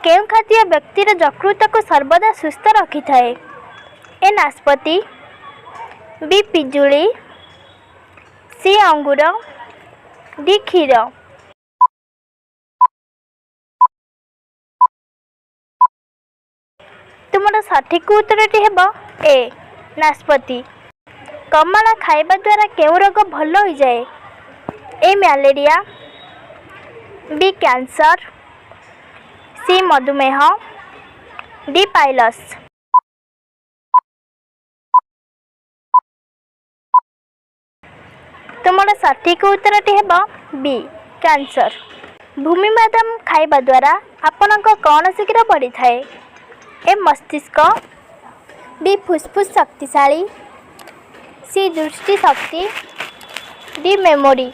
केउं खाद्य व्यक्तिर यकृत को सर्वदा सुस्थ रखि थाए? ए नाशपति, बी पिजुली, सी अंगूर, डी क्षीर। तुमर सठिक उत्तरटी हेब ए नाशपति। कमला खाइबा द्वारा केउं रोग भल हो जाए? ए मलेरिया, बी कैंसर, सी मधुमेह, डी पाइलस। तुमर सठिक उत्तरटी हेब बी कैंसर। भूमि बादाम खाइबा द्वारा आपनक कौन शीघ्र बढ़ी थाए? ए मस्तिष्क, बी फुसफुस शक्तिशाली, सी दृष्टि शक्ति, डी मेमोरी।